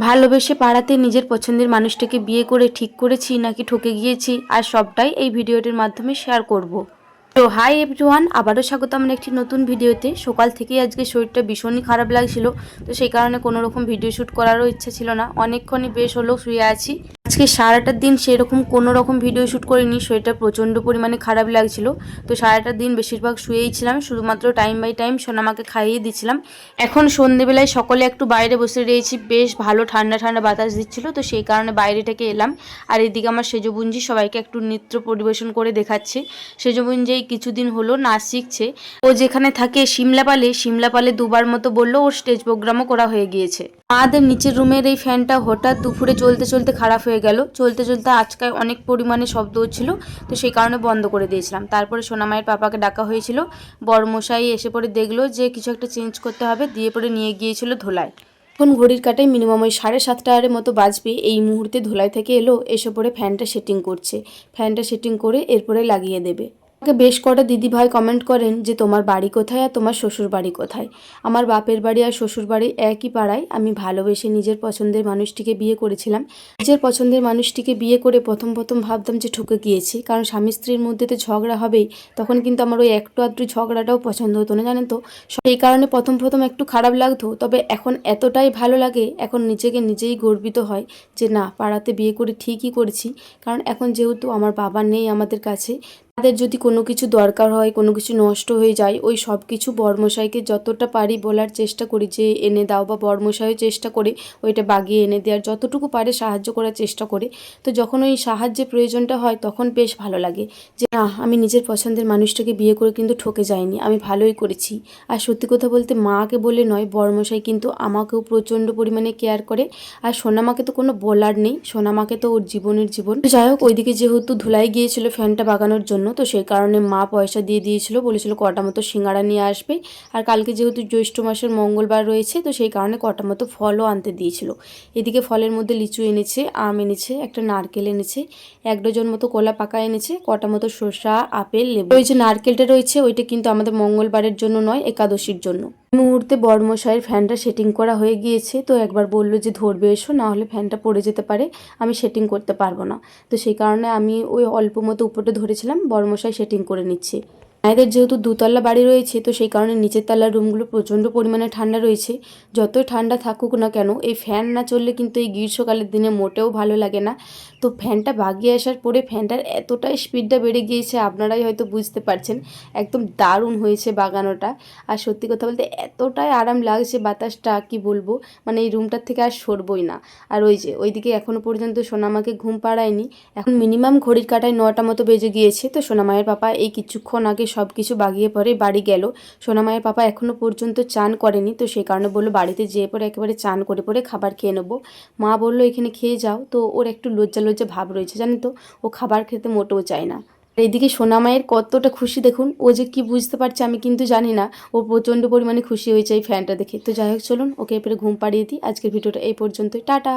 ভালোবেসে পাড়াতে নিজের পছন্দের মানুষটাকে বিয়ে করে ঠিক করেছি নাকি ঠকে গিয়েছি, আর সবটাই এই ভিডিওটির মাধ্যমে শেয়ার করব। তো হাই এভরিওয়ান, আবারও স্বাগত আমার একটি নতুন ভিডিওতে। সকাল থেকেই আজকে শরীরটা ভীষণই খারাপ লাগছিল, তো সেই কারণে কোনো রকম ভিডিও শ্যুট করারও ইচ্ছা ছিল না। অনেকক্ষণই বেশ হলো শুয়ে আছি। আজকে সারাটা দিন সেরকম কোনো রকম ভিডিও শ্যুট করিনি, শরীরটা প্রচণ্ড পরিমাণে খারাপ লাগছিল। তো সারাটা দিন বেশিরভাগ শুয়েই ছিলাম, শুধুমাত্র টাইম বাই টাইম সোনামাকে খাইয়ে দিচ্ছিলাম। এখন সন্ধেবেলায় সকলে একটু বাইরে বসে রয়েছি, বেশ ভালো ঠান্ডা ঠান্ডা বাতাস দিচ্ছিল, তো সেই কারণে বাইরে থেকে এলাম। আর এদিকে আমার সেজবুঞ্জি সবাইকে একটু নৃত্য পরিবেশন করে দেখাচ্ছে। সেজবুঞ্জি এই কিছুদিন হলো নাচ শিখছে। ও যেখানে থাকে সিমলাপালে দুবার মতো বললো ওর স্টেজ প্রোগ্রামও করা হয়ে গিয়েছে। আমাদের নিচের রুমের এই ফ্যানটা হঠাৎ দুপুরে চলতে চলতে খারাপ হয়ে গেল। চলতে চলতে আজকাল অনেক পরিমাণে শব্দ হচ্ছিল, তো সেই কারণে বন্ধ করে দিয়েছিলাম। তারপরে সোনামায়ের পাপাকে ডাকা হয়েছিল। বড়মশাই এসে পরে দেখলো যে কিছু একটা চেঞ্জ করতে হবে, দিয়ে পরে নিয়ে গিয়েছিল ধোলায়। এখন ঘড়ির কাটায় মিনিমাম ওই 7:30টার মতো বাজবে। এই মুহূর্তে ধোলাই থেকে এসে পরে ফ্যানটা সেটিং করছে। ফ্যানটা সেটিং করে এরপরে লাগিয়ে দেবে। আমাকে বেশ কটা দিদি ভাই কমেন্ট করেন যে তোমার বাড়ি কোথায় আর তোমার শ্বশুর বাড়ি কোথায়। আমার বাপের বাড়ি আর শ্বশুর বাড়ি একই পাড়ায়। আমি ভালোবেসে নিজের পছন্দের মানুষটিকে বিয়ে করেছিলাম। নিজের পছন্দের মানুষটিকে বিয়ে করে প্রথম ভাবতাম যে ঠকে গিয়েছি, কারণ স্বামী স্ত্রীর মধ্যে তো ঝগড়া হবেই। তখন কিন্তু আমার ওই একটু আধটু ঝগড়াটাও পছন্দ হতো না, জানেন তো। সেই কারণে প্রথম একটু খারাপ লাগতো, তবে এখন এতটাই ভালো লাগে, এখন নিজেকে নিজেই গর্বিত হয় যে না, পাড়াতে বিয়ে করে ঠিকই করেছি। কারণ এখন যেহেতু আমার বাবা নেই আমাদের কাছে, তাদের যদি কোনো কিছু দরকার হয়, কোনো কিছু নষ্ট হয়ে যায়, ওই সব কিছু বড়মশাইকে যতটা পারি বলার চেষ্টা করি যে এনে দাও, বা বড়মশাইও চেষ্টা করে ওইটা বাগিয়ে এনে দেওয়ার, যতটুকু পারে সাহায্য করার চেষ্টা করে। তো যখন ওই সাহায্যের প্রয়োজনটা হয় তখন বেশ ভালো লাগে যে না, আমি নিজের পছন্দের মানুষটাকে বিয়ে করে কিন্তু ঠকে যাইনি, আমি ভালোই করেছি। আর সত্যি কথা বলতে মাকে বলে নয়, বড়মশাই কিন্তু আমাকেও প্রচণ্ড পরিমাণে কেয়ার করে। আর সোনামাকে তো কোনো বলার নেই, সোনামাকে তো ওর জীবনের জীবন। যাই হোক, ওইদিকে যেহেতু ধুলাই গিয়েছিল ফ্যানটা বাগানোর জন্য, তো সেই কারণে মা পয়সা দিয়ে দিয়েছিল, বলেছিল কটা মতো সিঙ্গাড়া নিয়ে আসবে। আর কালকে যেহেতু জ্যৈষ্ঠ মাসের মঙ্গলবার রয়েছে, তো সেই কারণে কটা মতো ফলও আনতে দিয়েছিল। এদিকে ফলের মধ্যে লিচু এনেছে, আম এনেছে, একটা নারকেল এনেছে, 1 ডজন মতো কলা পাকা এনেছে, কটা মতো শসা, আপেল, লেবু। ওই যে নারকেলটা রয়েছে ওইটা কিন্তু আমাদের মঙ্গলবারের জন্য নয়, একাদশীর জন্য। এই মুহূর্তে বড়মশাইয়ের ফ্যানটা সেটিং করা হয়ে গিয়েছে, তো একবার বললো যে ধরবে এসো, না হলে ফ্যানটা পড়ে যেতে পারে, আমি সেটিং করতে পারবো না। তো সেই কারণে আমি ওই অল্প মতো উপরটা ধরেছিলাম, বড়মশাই সেটিং করে নিচ্ছে। মায়েদের যেহেতু দুতলা বাড়ি রয়েছে, তো সেই কারণে নিচের তলার রুমগুলো প্রচণ্ড পরিমাণে ঠান্ডা রয়েছে। যতই ঠান্ডা থাকুক না কেন, এই ফ্যান না চললে কিন্তু এই গ্রীষ্মকালের দিনে মোটেও ভালো লাগে না। তো ফ্যানটা বাগিয়ে আসার পরে ফ্যানটার এতটাই স্পিডটা বেড়ে গিয়েছে, আপনারাই হয়তো বুঝতে পারছেন। একদম দারুণ হয়েছে বাগানোটা। আর সত্যি কথা বলতে এতটাই আরাম লাগছে বাতাসটা, কি বলবো, মানে এই রুমটার থেকে আর সরবই না। আর ওই যে ওইদিকে এখনও পর্যন্ত সোনামাকে ঘুম পাড়ায়নি। এখন মিনিমাম ঘড়ির কাঁটায় 9টা মতো বেজে গিয়েছে। তো সোনামায়ের পাপা এই কিছুক্ষণ আগে সব কিছু বাগিয়ে পরে বাড়ি গেল। সোনামায়ের পাপা এখনও পর্যন্ত চান করেনি, তো সেই কারণে বললো বাড়িতে যেয়ে পরে একেবারে চান করে পরে খাবার খেয়ে নেবো। মা বললো এখানে খেয়ে যাও, তো ওর একটু লজ্জা লজ্জা ভাব রয়েছে, জানেন তো। ও খাবার খেতে মোটেও চায় না। আর এইদিকে সোনামায়ের কতটা খুশি দেখুন, ও যে কি বুঝতে পারছে আমি কিন্তু জানি না। ও প্রচণ্ড পরিমাণে খুশি হয়েছে এই ফ্যানটা দেখে। তো যাই হোক, চলুন ওকে এরপরে ঘুম পাড়িয়ে দিই। আজকের ভিডিওটা এই পর্যন্তই, টাটা।